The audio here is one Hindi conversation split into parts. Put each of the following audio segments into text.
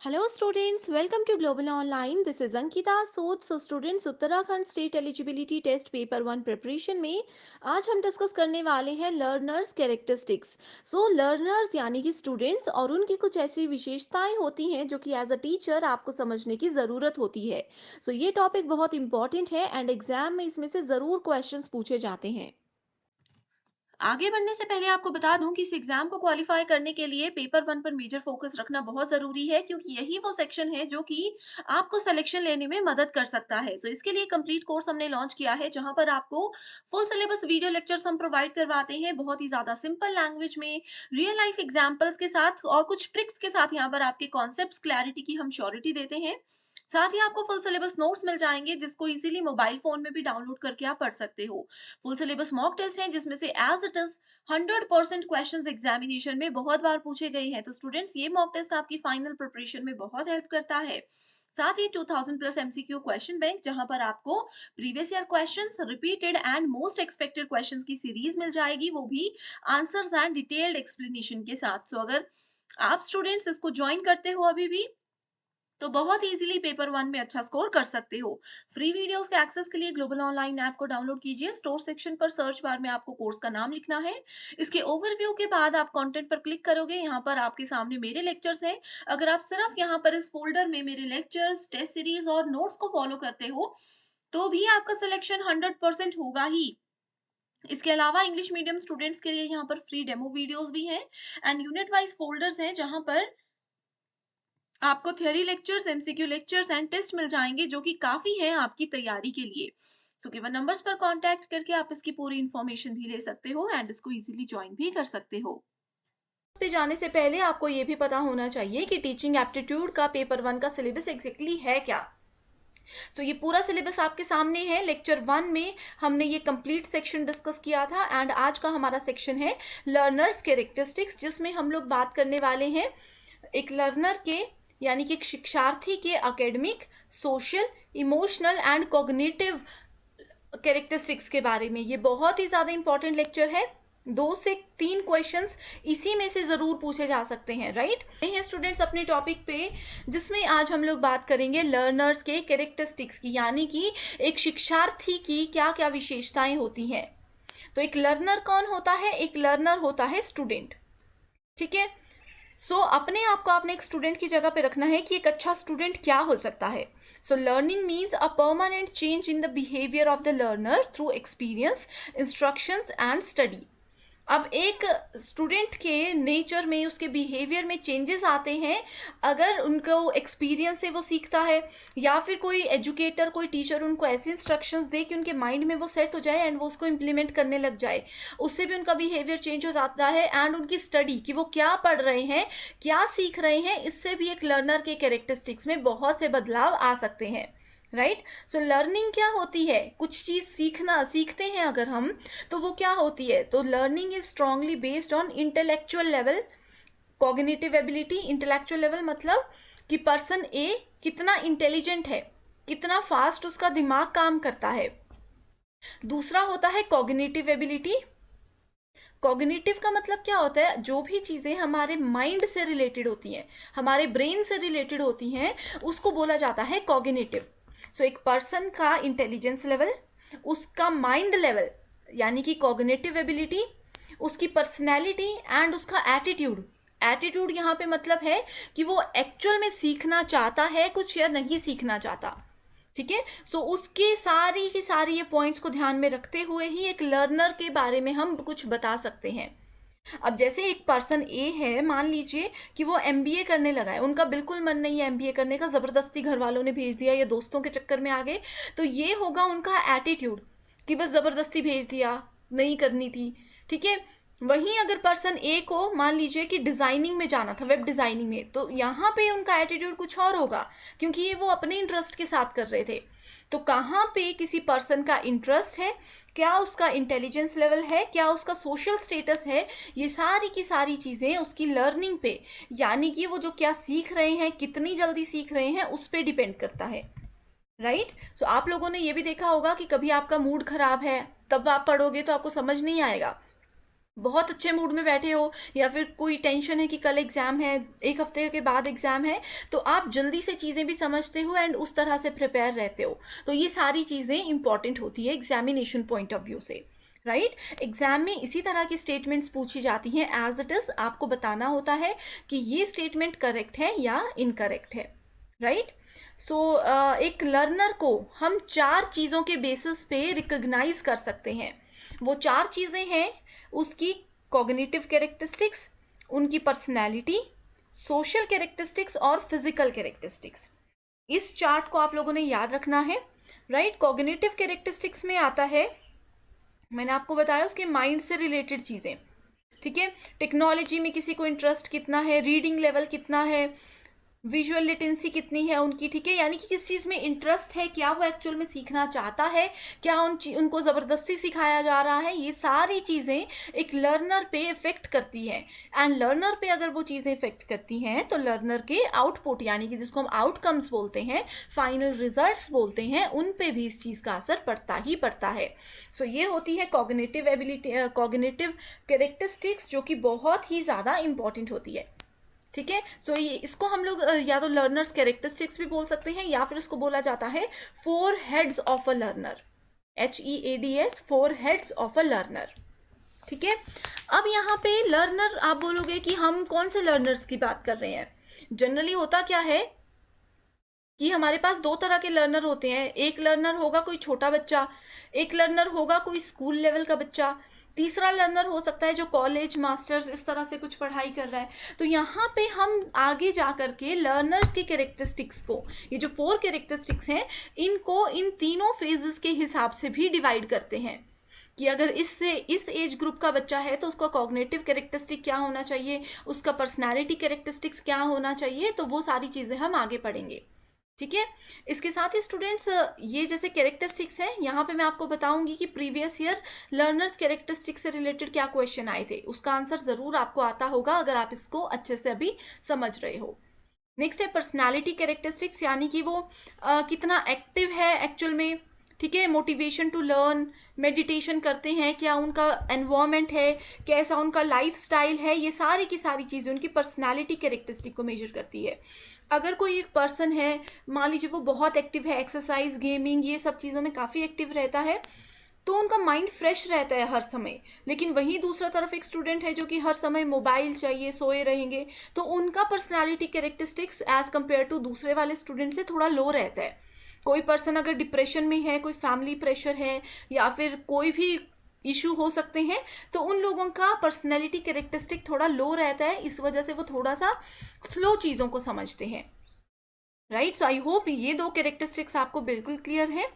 Hello students, welcome to Global Online. This is Ankita Sood. So students, Uttarakhand state eligibility test paper 1 preparation में आज हम डिस्कस करने वाले हैं लर्नर्स कैरेक्टरिस्टिक्स। सो लर्नर्स यानी कि स्टूडेंट्स और उनकी कुछ ऐसी विशेषताएं होती हैं जो कि एज अ टीचर आपको समझने की ज़रूरत होती है। सो ये टॉपिक बहुत इंपॉर्टेंट है एंड एग्जाम में इसमें से ज़रूर क्वेश्चंस पूछे जाते हैं। आगे बढ़ने से पहले आपको बता दूं कि इस एग्जाम को क्वालिफाई करने के लिए पेपर वन पर मेजर फोकस रखना बहुत जरूरी है, क्योंकि यही वो सेक्शन है जो कि आपको सिलेक्शन लेने में मदद कर सकता है। सो इसके लिए कंप्लीट कोर्स हमने लॉन्च किया है, जहां पर आपको फुल सिलेबस वीडियो लेक्चर्स हम प्रोवाइड करवाते हैं, बहुत ही ज्यादा सिंपल लैंग्वेज में, रियल लाइफ एग्जाम्पल्स के साथ और कुछ ट्रिक्स के साथ। यहाँ पर आपके कॉन्सेप्ट क्लैरिटी की हम श्योरिटी देते हैं। साथ ही आपको फुल सिलेबस नोट्स मिल जाएंगे, जिसको इजीली मोबाइल फोन में भी डाउनलोड करके आप पढ़ सकते हो। फुल सिलेबस मॉक टेस्ट है, जिसमें से as it is 100% questions examination में बहुत बार पूछे गए हैं। तो स्टूडेंट्स, ये मॉक टेस्ट आपकी फाइनल प्रिपरेशन में बहुत हेल्प करता है। साथ ही 2000 प्लस एमसीक्यू क्वेश्चन बैंक, जहां पर आपको previous year questions, repeated and most expected questions की सीरीज मिल जाएगी, वो भी आंसर्स एंड डिटेल्ड एक्सप्लेनेशन के साथ। सो अगर आप स्टूडेंट्स इसको ज्वाइन करते हो अभी भी, तो बहुत इजीली पेपर वन में अच्छा स्कोर कर सकते हो। फ्री वीडियोस के एक्सेस के लिए ग्लोबल ऑनलाइन ऐप को डाउनलोड कीजिए। स्टोर सेक्शन पर सर्च बार में आपको कोर्स का नाम लिखना है। इसके ओवरव्यू के बाद आप कंटेंट पर क्लिक करोगे। यहाँ पर आपके सामने मेरे लेक्चर्स हैं। अगर आप सिर्फ यहाँ पर इस फोल्डर में मेरे लेक्चर्स, टेस्ट सीरीज और नोट्स को फॉलो करते हो, तो भी आपका सिलेक्शन 100% होगा ही। इसके अलावा इंग्लिश मीडियम स्टूडेंट्स के लिए यहाँ पर फ्री डेमो वीडियोस भी हैं एंड यूनिट वाइज फोल्डर्स हैं, जहां पर आपको theory lectures, MCQ lectures and test मिल जाएंगे, जो कि काफी है आपकी तैयारी के लिए। सो गिवन नंबर्स पर कांटेक्ट करके आप इसकी पूरी इंफॉर्मेशन भी ले सकते हो एंड इसको इजीली ज्वाइन भी कर सकते हो। पे जाने से पहले आपको ये भी पता होना चाहिए कि टीचिंग एप्टीट्यूड का पेपर 1 का सिलेबस एग्जैक्टली है क्या। ये पूरा सिलेबस आपके सामने है। लेक्चर 1 में हमने ये कंप्लीट सेक्शन डिस्कस किया था एंड आज का हमारा सेक्शन है लर्नर्स कैरेक्टरिस्टिक्स, जिसमें हम लोग बात करने वाले हैं एक लर्नर के यानी कि एक शिक्षार्थी के academic, social, emotional and cognitive characteristics के बारे में। ये बहुत ही ज़्यादा इंपॉर्टेंट लेक्चर है। 2 से 3 क्वेश्चंस इसी में से ज़रूर पूछे जा सकते हैं, राइट। हैं स्टूडेंट्स अपने टॉपिक पे, जिसमें आज हम लोग बात करेंगे लर्नर्स के कैरेक्टरिस्टिक्स की, यानी कि एक शिक्षार्थी की क्या क्या विशेषताएं होती हैं। तो एक लर्नर कौन होता है? एक लर्नर होता है स्टूडेंट, ठीक है। अपने आप को आपने एक स्टूडेंट की जगह पे रखना है कि एक अच्छा स्टूडेंट क्या हो सकता है। Learning means a permanent change in the behavior of the learner through experience, instructions and study. अब एक स्टूडेंट के नेचर में, उसके बिहेवियर में चेंजेस आते हैं अगर उनको एक्सपीरियंस से वो सीखता है, या फिर कोई एजुकेटर, कोई टीचर उनको ऐसे इंस्ट्रक्शंस दे कि उनके माइंड में वो सेट हो जाए एंड वो उसको इम्प्लीमेंट करने लग जाए। उससे भी उनका बिहेवियर चेंज हो जाता है एंड उनकी स्टडी कि वो क्या पढ़ रहे हैं, क्या सीख रहे हैं, इससे भी एक लर्नर के कैरेक्टरिस्टिक्स में बहुत से बदलाव आ सकते हैं, राइट। लर्निंग क्या होती है? कुछ चीज सीखते हैं अगर हम, तो वो क्या होती है? तो learning is strongly based on intellectual level, cognitive ability. Intellectual level मतलब कि पर्सन ए कितना इंटेलिजेंट है, कितना फास्ट उसका दिमाग काम करता है। दूसरा होता है कॉग्निटिव एबिलिटी। कॉग्निटिव का मतलब क्या होता है? जो भी चीज़ें हमारे माइंड से रिलेटेड होती हैं, हमारे ब्रेन से रिलेटेड होती हैं, उसको बोला जाता है कॉग्निटिव। एक पर्सन का इंटेलिजेंस लेवल, उसका माइंड लेवल यानी कि कॉग्निटिव एबिलिटी, उसकी पर्सनैलिटी एंड उसका एटीट्यूड। एटीट्यूड यहाँ पे मतलब है कि वो एक्चुअल में सीखना चाहता है कुछ या नहीं सीखना चाहता, ठीक है। उसके सारी की सारी ये पॉइंट्स को ध्यान में रखते हुए ही एक लर्नर के बारे में हम कुछ बता सकते हैं। अब जैसे एक पर्सन ए है, मान लीजिए कि वो एमबीए करने लगा है, उनका बिल्कुल मन नहीं है एमबीए करने का, जबरदस्ती घर वालों ने भेज दिया या दोस्तों के चक्कर में आ गए, तो ये होगा उनका एटीट्यूड कि बस जबरदस्ती भेज दिया, नहीं करनी थी, ठीक है। वहीं अगर पर्सन ए को मान लीजिए कि डिजाइनिंग में जाना था, वेब डिजाइनिंग में, तो यहाँ पे उनका एटीट्यूड कुछ और होगा, क्योंकि ये वो अपने इंटरेस्ट के साथ कर रहे थे। तो कहाँ पे किसी पर्सन का इंटरेस्ट है, क्या उसका इंटेलिजेंस लेवल है, क्या उसका सोशल स्टेटस है, ये सारी की सारी चीज़ें उसकी लर्निंग पे, यानी कि वो जो क्या सीख रहे हैं, कितनी जल्दी सीख रहे हैं, उस पर डिपेंड करता है, राइट। आप लोगों ने ये भी देखा होगा कि कभी आपका मूड खराब है, तब आप पढ़ोगे तो आपको समझ नहीं आएगा, बहुत अच्छे मूड में बैठे हो या फिर कोई टेंशन है कि कल एग्ज़ाम है, एक हफ्ते के बाद एग्ज़ाम है, तो आप जल्दी से चीज़ें भी समझते हो एंड उस तरह से प्रिपेयर रहते हो। तो ये सारी चीज़ें इंपॉर्टेंट होती है एग्जामिनेशन पॉइंट ऑफ व्यू से, राइट। एग्जाम में इसी तरह की स्टेटमेंट्स पूछी जाती हैं, एज इट इज़ आपको बताना होता है कि ये स्टेटमेंट करेक्ट है या इनकरेक्ट है, राइट। सो एक लर्नर को हम 4 चीज़ों के बेसिस पे रिकग्नाइज कर सकते हैं। वो 4 चीज़ें हैं, उसकी कॉग्निटिव कैरेक्टरिस्टिक्स, उनकी पर्सनैलिटी, सोशल कैरेक्टरिस्टिक्स और फिजिकल कैरेक्टरिस्टिक्स। इस चार्ट को आप लोगों ने याद रखना है, राइट। कॉग्निटिव कैरेक्टरिस्टिक्स में आता है, मैंने आपको बताया उसके माइंड से रिलेटेड चीज़ें, ठीक है। टेक्नोलॉजी में किसी को इंटरेस्ट कितना है, रीडिंग लेवल कितना है, विजुअल लिटेंसी कितनी है उनकी, ठीक है, यानी कि किस चीज़ में इंटरेस्ट है, क्या वो एक्चुअल में सीखना चाहता है, क्या उनको ज़बरदस्ती सिखाया जा रहा है। ये सारी चीज़ें एक लर्नर पे इफ़ेक्ट करती है, एंड लर्नर पे अगर वो चीज़ें इफ़ेक्ट करती हैं तो लर्नर के आउटपुट, यानी कि जिसको हम आउटकम्स बोलते हैं, फाइनल रिजल्ट्स बोलते हैं, उन पे भी इस चीज़ का असर पड़ता ही पड़ता है। सो ये होती है कॉग्निटिव एबिलिटी, कॉग्निटिव कैरेक्टरिस्टिक्स, जो कि बहुत ही ज़्यादा इंपॉर्टेंट होती है, ठीक है। सो ये इसको हम लोग या तो लर्नर्स कैरेक्टरिस्टिक्स भी बोल सकते हैं, या फिर इसको बोला जाता है 4 heads of a learner, HEADS, 4 heads of a learner, ठीक है। अब यहाँ पे लर्नर, आप बोलोगे कि हम कौन से लर्नर्स की बात कर रहे हैं। जनरली होता क्या है कि हमारे पास 2 तरह के लर्नर होते हैं। एक लर्नर होगा कोई छोटा बच्चा, एक लर्नर होगा कोई स्कूल लेवल का बच्चा, तीसरा लर्नर हो सकता है जो कॉलेज, मास्टर्स, इस तरह से कुछ पढ़ाई कर रहा है। तो यहाँ पे हम आगे जा कर के लर्नर्स के कैरेक्टरिस्टिक्स को, ये जो 4 कैरेक्टरिस्टिक्स हैं, इनको इन तीनों फेजेस के हिसाब से भी डिवाइड करते हैं कि अगर इस एज ग्रुप का बच्चा है तो उसका कॉग्निटिव कैरेक्टरिस्टिक क्या होना चाहिए, उसका पर्सनैलिटी कैरेक्टरिस्टिक्स क्या होना चाहिए। तो वो सारी चीज़ें हम आगे पढ़ेंगे, ठीक है। इसके साथ ही स्टूडेंट्स, ये जैसे कैरेक्टरिस्टिक्स हैं, यहाँ पे मैं आपको बताऊंगी कि प्रीवियस ईयर लर्नर्स कैरेक्टरिस्टिक्स से रिलेटेड क्या क्वेश्चन आए थे, उसका आंसर ज़रूर आपको आता होगा अगर आप इसको अच्छे से अभी समझ रहे हो। नेक्स्ट है पर्सनालिटी कैरेक्टरिस्टिक्स, यानी कि वो कितना एक्टिव है एक्चुअल में, ठीक है, मोटिवेशन टू लर्न, मेडिटेशन करते हैं, क्या उनका एनवायरनमेंट है, कैसा उनका लाइफ स्टाइल है, ये सारी की सारी चीज़ें उनकी पर्सनालिटी कैरेक्टरिस्टिक को मेजर करती है। अगर कोई एक पर्सन है, मान लीजिए वो बहुत एक्टिव है, एक्सरसाइज, गेमिंग, ये सब चीज़ों में काफ़ी एक्टिव रहता है, तो उनका माइंड फ्रेश रहता है हर समय। लेकिन वहीं दूसरा तरफ एक स्टूडेंट है जो कि हर समय मोबाइल चाहिए, सोए रहेंगे, तो उनका personality characteristics as compare to दूसरे वाले स्टूडेंट से थोड़ा लो रहता है। कोई पर्सन अगर डिप्रेशन में है, कोई फैमिली प्रेशर है, या फिर कोई भी इशू हो सकते हैं, तो उन लोगों का पर्सनैलिटी कैरेक्टरिस्टिक थोड़ा लो रहता है, इस वजह से वो थोड़ा सा स्लो चीज़ों को समझते हैं, राइट। सो आई होप ये 2 कैरेक्टरिस्टिक्स आपको बिल्कुल क्लियर है।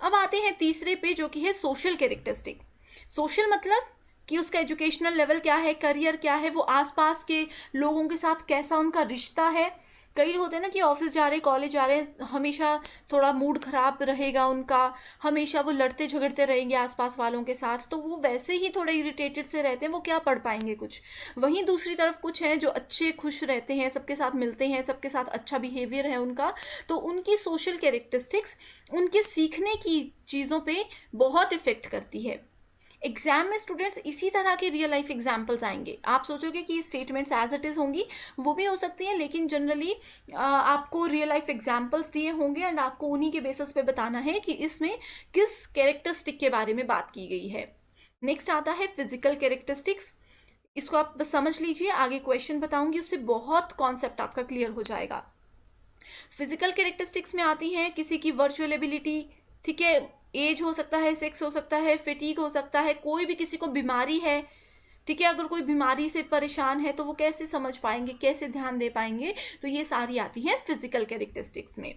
अब आते हैं तीसरे पे, जो कि है सोशल कैरेक्टरिस्टिक। सोशल मतलब कि उसका एजुकेशनल लेवल क्या है, करियर क्या है, वो आसपास के लोगों के साथ कैसा उनका रिश्ता है। कई होते हैं ना कि ऑफिस जा रहे, कॉलेज जा रहे, हमेशा थोड़ा मूड खराब रहेगा उनका, हमेशा वो लड़ते झगड़ते रहेंगे आसपास वालों के साथ, तो वो वैसे ही थोड़े इरिटेटेड से रहते हैं, वो क्या पढ़ पाएंगे कुछ। वहीं दूसरी तरफ कुछ हैं जो अच्छे खुश रहते हैं, सबके साथ मिलते हैं, सबके साथ अच्छा बिहेवियर है उनका, तो उनकी सोशल कैरेक्टरिस्टिक्स उनके सीखने की चीज़ों पे बहुत इफेक्ट करती है। एग्जाम में स्टूडेंट्स इसी तरह के रियल लाइफ एग्जाम्पल्स आएंगे। आप सोचोगे कि स्टेटमेंट्स एज इट इज़ होंगी, वो भी हो सकती हैं, लेकिन जनरली आपको रियल लाइफ एग्जाम्पल्स दिए होंगे एंड आपको उन्हीं के बेसिस पे बताना है कि इसमें किस कैरेक्टरिस्टिक के बारे में बात की गई है। नेक्स्ट आता है फिजिकल कैरेक्टरिस्टिक्स। इसको आप बस समझ लीजिए, आगे क्वेश्चन बताऊंगी, उससे बहुत कॉन्सेप्ट आपका क्लियर हो जाएगा। फिजिकल कैरेक्टरिस्टिक्स में आती हैं किसी की वर्चुअल एबिलिटी, ठीक है, एज हो सकता है, सेक्स हो सकता है, फिटीक हो सकता है, कोई भी किसी को बीमारी है, ठीक है, अगर कोई बीमारी से परेशान है तो वो कैसे समझ पाएंगे, कैसे ध्यान दे पाएंगे, तो ये सारी आती है फिजिकल कैरेक्टरिस्टिक्स में।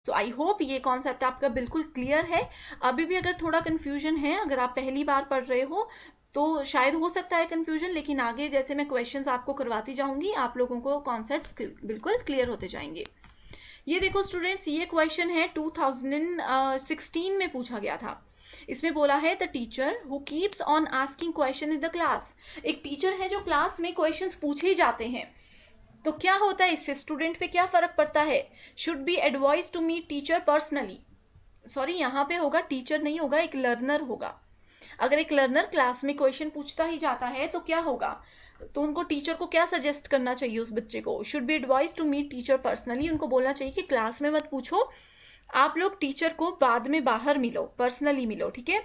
सो आई होप ये कॉन्सेप्ट आपका बिल्कुल क्लियर है। अभी भी अगर थोड़ा कन्फ्यूजन है, अगर आप पहली बार पढ़ रहे हो तो शायद हो सकता है कन्फ्यूजन, लेकिन आगे जैसे मैं क्वेश्चंस आपको करवाती जाऊंगी, आप लोगों को कॉन्सेप्ट्स बिल्कुल क्लियर होते जाएंगे। ये देखो स्टूडेंट्स, ये क्वेश्चन है 2016 में पूछा गया था। इसमें बोला है the teacher who keeps on asking question in the class. एक टीचर है जो क्लास में क्वेश्चंस पूछे जाते हैं, तो क्या होता है इससे, स्टूडेंट पे क्या फर्क पड़ता है। Should be advise to meet teacher personally, sorry यहाँ पे होगा टीचर नहीं होगा, एक लर्नर होगा, अगर एक लर्नर क्लास में क्वेश्चन पूछता ही जाता है तो क्या होगा, तो उनको टीचर को क्या सजेस्ट करना चाहिए उस बच्चे को, should be advise to meet teacher personally. उनको बोलना चाहिए कि क्लास में मत पूछो, आप लोग टीचर को बाद में बाहर मिलो, पर्सनली मिलो, ठीक है।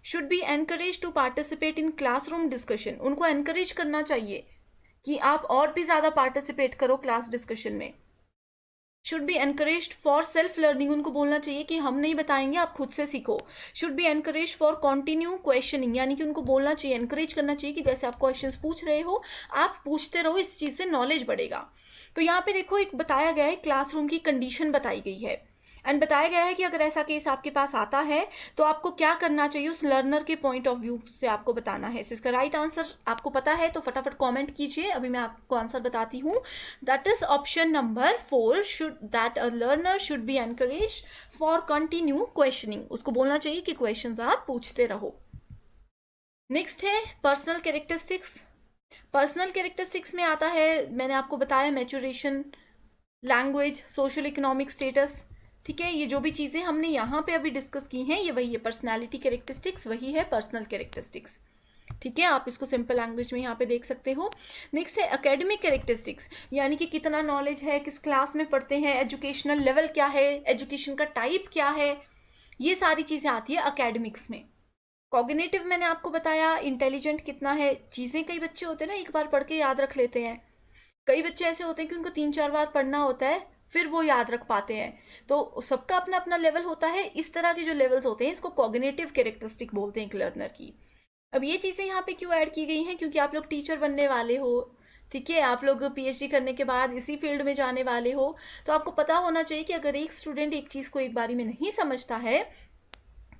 Should be encourage to participate in classroom discussion, उनको एनकरेज करना चाहिए कि आप और भी ज़्यादा पार्टिसिपेट करो क्लास डिस्कशन में। Should be encourage for self learning, उनको बोलना चाहिए कि हम नहीं बताएंगे, आप खुद से सीखो। Should be encourage for continue questioning, यानी कि उनको बोलना चाहिए, एनकरेज करना चाहिए कि जैसे आप क्वेश्चंस पूछ रहे हो आप पूछते रहो, इस चीज़ से नॉलेज बढ़ेगा। तो यहाँ पे देखो एक बताया गया है, क्लासरूम की कंडीशन बताई गई है एंड बताया गया है कि अगर ऐसा केस आपके पास आता है तो आपको क्या करना चाहिए, उस लर्नर के पॉइंट ऑफ व्यू से आपको बताना है। सो इसका राइट आंसर आपको पता है तो फटाफट कमेंट कीजिए, अभी मैं आपको आंसर बताती हूँ। That is option number 4, should that a learner should be encourage for continue questioning, उसको बोलना चाहिए कि क्वेश्चंस आप पूछते रहो। नेक्स्ट है पर्सनल कैरेक्टरिस्टिक्स। पर्सनल कैरेक्टरिस्टिक्स में आता है, मैंने आपको बताया, maturation, language, social economic status, ठीक है। ये जो भी चीज़ें हमने यहाँ पे अभी डिस्कस की हैं ये वही है, पर्सनालिटी कैरेक्टरिस्टिक्स वही है पर्सनल कैरेक्टरिस्टिक्स, ठीक है। आप इसको सिंपल लैंग्वेज में यहाँ पे देख सकते हो। नेक्स्ट है एकेडमिक कैरेक्टरिस्टिक्स, यानी कि कितना नॉलेज है, किस क्लास में पढ़ते हैं, एजुकेशनल लेवल क्या है, एजुकेशन का टाइप क्या है, ये सारी चीज़ें आती है अकेडमिक्स में। कॉग्निटिव मैंने आपको बताया, इंटेलिजेंट कितना है, चीज़ें कई बच्चे होते हैं ना एक बार पढ़ के याद रख लेते हैं, कई बच्चे ऐसे होते हैं कि उनको 3-4 बार पढ़ना होता है फिर वो याद रख पाते हैं, तो सबका अपना अपना लेवल होता है। इस तरह के जो लेवल्स होते हैं इसको कॉग्निटिव कैरेक्टरिस्टिक बोलते हैं एक लर्नर की। अब ये चीज़ें यहाँ पे क्यों ऐड की गई हैं, क्योंकि आप लोग टीचर बनने वाले हो, ठीक है, आप लोग पीएचडी करने के बाद इसी फील्ड में जाने वाले हो, तो आपको पता होना चाहिए कि अगर एक स्टूडेंट एक चीज़ को एक बारी में नहीं समझता है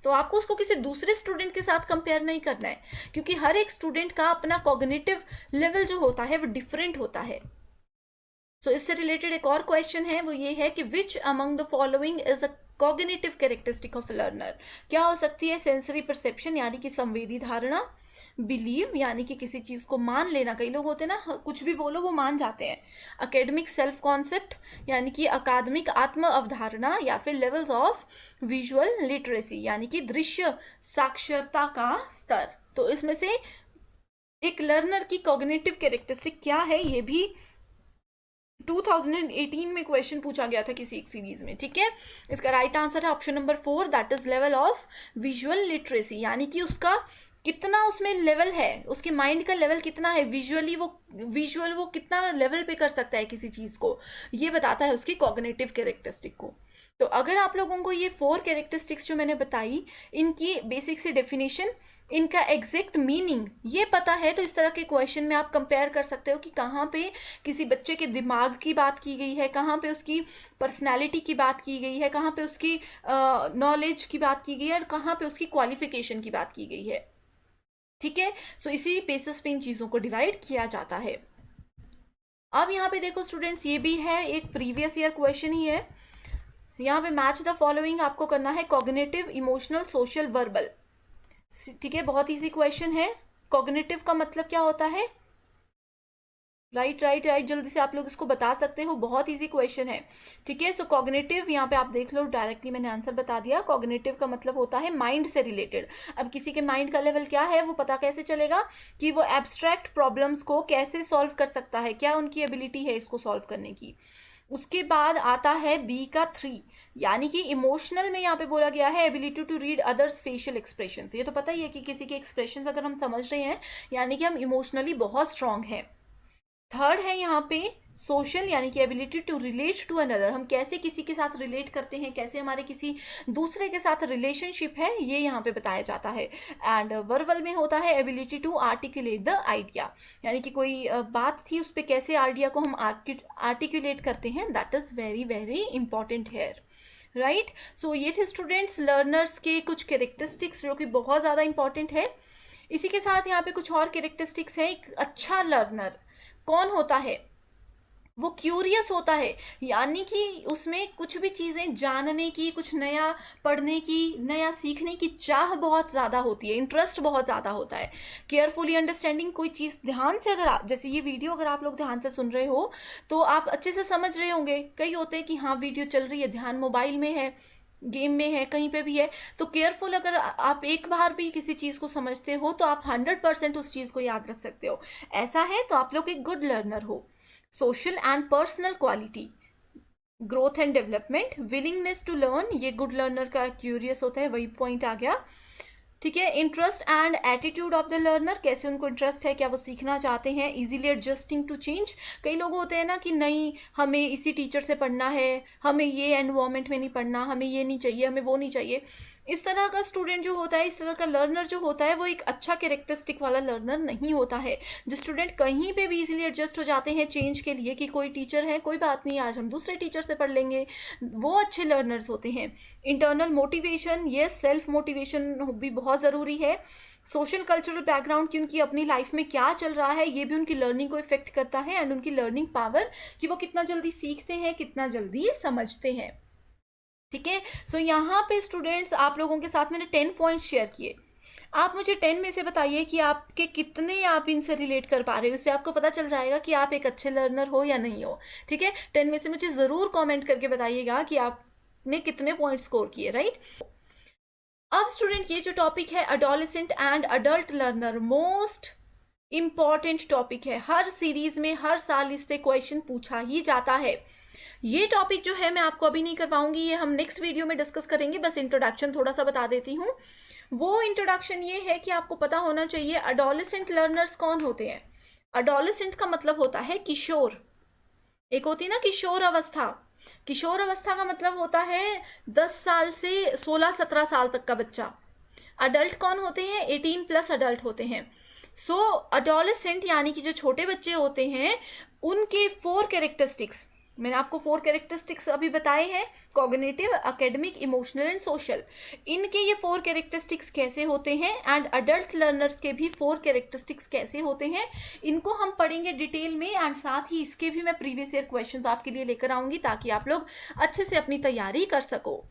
तो आपको उसको किसी दूसरे स्टूडेंट के साथ कंपेयर नहीं करना है, क्योंकि हर एक स्टूडेंट का अपना कॉग्निटिव लेवल जो होता है वो डिफरेंट होता है। सो इससे रिलेटेड एक और क्वेश्चन है, वो ये है कि which among the following is a cognitive characteristic of learner. क्या हो सकती है, सेंसरी परसेप्शन यानी कि संवेदी धारणा, बिलीव यानी कि किसी चीज को मान लेना, कई लोग होते हैं ना कुछ भी बोलो वो मान जाते हैं, अकेडमिक सेल्फ कॉन्सेप्ट यानी कि अकादमिक आत्म अवधारणा, या फिर लेवल्स ऑफ विजुअल लिटरेसी यानी कि दृश्य साक्षरता का स्तर। तो इसमें से एक लर्नर की कॉग्निटिव कैरेक्टरिस्टिक क्या है, ये भी 2018 में क्वेश्चन पूछा गया था किसी एक सीरीज में, ठीक है। इसका राइट आंसर है option number 4, that is level of visual literacy, यानी कि उसका कितना उसमें लेवल है, उसके माइंड का लेवल कितना है, विजुअल वो कितना लेवल पे कर सकता है किसी चीज को, ये बताता है उसकी कॉग्निटिव कैरेक्टरिस्टिक को। तो अगर आप लोगों को ये 4 कैरेक्टरिस्टिक्स जो मैंने बताई इनकी बेसिक सी डेफिनेशन, इनका एग्जैक्ट मीनिंग ये पता है, तो इस तरह के क्वेश्चन में आप कंपेयर कर सकते हो कि कहाँ पे किसी बच्चे के दिमाग की बात की गई है, कहाँ पे उसकी पर्सनैलिटी की बात की गई है, कहाँ पे उसकी नॉलेज की बात की गई है और कहाँ पे उसकी क्वालिफिकेशन की बात की गई है, ठीक है। सो इसी बेसिस पे इन चीज़ों को डिवाइड किया जाता है। अब यहाँ पे देखो स्टूडेंट्स, ये भी है एक प्रीवियस ईयर क्वेश्चन ही है, यहाँ पे मैच द फॉलोइंग आपको करना है, कॉग्निटिव, इमोशनल, सोशल, वर्बल, ठीक है। बहुत इजी क्वेश्चन है। कॉग्निटिव का मतलब क्या होता है, राइट, जल्दी से आप लोग इसको बता सकते हो, बहुत इजी क्वेश्चन है, ठीक है। सो कॉग्निटिव यहाँ पे आप देख लो, डायरेक्टली मैंने आंसर बता दिया। कॉग्निटिव का मतलब होता है माइंड से रिलेटेड। अब किसी के माइंड का लेवल क्या है वो पता कैसे चलेगा कि वो एब्स्ट्रैक्ट प्रॉब्लम्स को कैसे सॉल्व कर सकता है, क्या उनकी एबिलिटी है इसको सॉल्व करने की। उसके बाद आता है बी का 3, यानी कि इमोशनल में यहाँ पे बोला गया है ability to read others facial expressions. ये तो पता ही है कि किसी के एक्सप्रेशंस अगर हम समझ रहे हैं यानी कि हम इमोशनली बहुत स्ट्रांग हैं। थर्ड है यहाँ पे सोशल, यानी कि ability to relate to another, हम कैसे किसी के साथ रिलेट करते हैं, कैसे हमारे किसी दूसरे के साथ रिलेशनशिप है, ये यहाँ पे बताया जाता है। एंड वर्बल में होता है ability to articulate the idea, यानी कि कोई बात थी उस पर कैसे आइडिया को हम आर्टिकुलेट करते हैं, that is very very important here, right. So ये थे स्टूडेंट्स लर्नर्स के कुछ कैरेक्टरिस्टिक्स जो कि बहुत ज़्यादा इंपॉर्टेंट है। इसी के साथ यहाँ पे कुछ और कैरेक्टरिस्टिक्स है। एक अच्छा लर्नर कौन होता है, वो क्यूरियस होता है, यानी कि उसमें कुछ भी चीज़ें जानने की, कुछ नया पढ़ने की, नया सीखने की चाह बहुत ज़्यादा होती है, इंटरेस्ट बहुत ज़्यादा होता है। केयरफुली अंडरस्टैंडिंग, कोई चीज़ ध्यान से, अगर आप जैसे ये वीडियो अगर आप लोग ध्यान से सुन रहे हो तो आप अच्छे से समझ रहे होंगे। कई होते हैं कि हाँ वीडियो चल रही है, ध्यान मोबाइल में है, गेम में है, कहीं पे भी है, तो केयरफुल, अगर आप एक बार भी किसी चीज़ को समझते हो तो आप 100% उस चीज़ को याद रख सकते हो। ऐसा है तो आप लोग एक गुड लर्नर हो। Social and personal quality, growth and development, willingness to learn, ये गुड लर्नर का क्यूरियस होता है, वही पॉइंट आ गया। ठीक है। Interest and attitude of the learner, कैसे उनको इंटरेस्ट है, क्या वो सीखना चाहते हैं। इजीली एडजस्टिंग टू चेंज, कई लोग होते हैं ना कि नहीं हमें इसी टीचर से पढ़ना है, हमें ये एनवायरनमेंट में नहीं पढ़ना, हमें ये नहीं चाहिए, हमें वो नहीं चाहिए। इस तरह का स्टूडेंट जो होता है, इस तरह का लर्नर जो होता है, वो एक अच्छा कैरेक्टरिस्टिक वाला लर्नर नहीं होता है। जो स्टूडेंट कहीं पे भी इजीली एडजस्ट हो जाते हैं चेंज के लिए, कि कोई टीचर है, कोई बात नहीं, आज हम दूसरे टीचर से पढ़ लेंगे, वो अच्छे लर्नर्स होते हैं। इंटरनल मोटिवेशन, ये सेल्फ मोटिवेशन भी बहुत ज़रूरी है। सोशल कल्चरल बैकग्राउंड, कि उनकी अपनी लाइफ में क्या चल रहा है, ये भी उनकी लर्निंग को इफेक्ट करता है। एंड उनकी लर्निंग पावर, कि वो कितना जल्दी सीखते हैं, कितना जल्दी समझते हैं। ठीक है। सो यहाँ पे स्टूडेंट्स, आप लोगों के साथ मैंने 10 पॉइंट्स शेयर किए। आप मुझे 10 में से बताइए कि आपके कितने आप इनसे रिलेट कर पा रहे हो। इससे आपको पता चल जाएगा कि आप एक अच्छे लर्नर हो या नहीं हो। ठीक है। 10 में से मुझे ज़रूर कमेंट करके बताइएगा कि आपने कितने पॉइंट स्कोर किए, राइट। अब स्टूडेंट, ये जो टॉपिक है adolescent and adult learner, most important topic है। हर सीरीज में हर साल इससे क्वेश्चन पूछा ही जाता है। ये टॉपिक जो है मैं आपको अभी नहीं कर पाऊंगी, ये हम नेक्स्ट वीडियो में डिस्कस करेंगे। बस इंट्रोडक्शन थोड़ा सा बता देती हूँ। वो इंट्रोडक्शन ये है कि आपको पता होना चाहिए एडोलेसेंट लर्नर्स कौन होते हैं। एडोलेसेंट का मतलब होता है किशोर। एक होती है ना किशोर अवस्था, किशोर अवस्था का मतलब होता है 10 साल से 16-17 साल तक का बच्चा। अडल्ट कौन होते हैं, 18+ अडल्ट होते हैं। सो अडोलेसेंट यानी कि जो छोटे बच्चे होते हैं, उनके 4 कैरेक्टरिस्टिक्स, मैंने आपको 4 कैरेक्टरिस्टिक्स अभी बताए हैं, cognitive, academic, emotional and social. इनके ये 4 कैरेक्टरिस्टिक्स कैसे होते हैं, एंड अडल्ट लर्नर्स के भी 4 कैरेक्टरिस्टिक्स कैसे होते हैं, इनको हम पढ़ेंगे डिटेल में। एंड साथ ही इसके भी मैं प्रीवियस ईयर क्वेश्चंस आपके लिए लेकर आऊंगी, ताकि आप लोग अच्छे से अपनी तैयारी कर सको।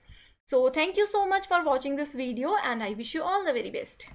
So thank you so much for watching this video and I wish you all the very best.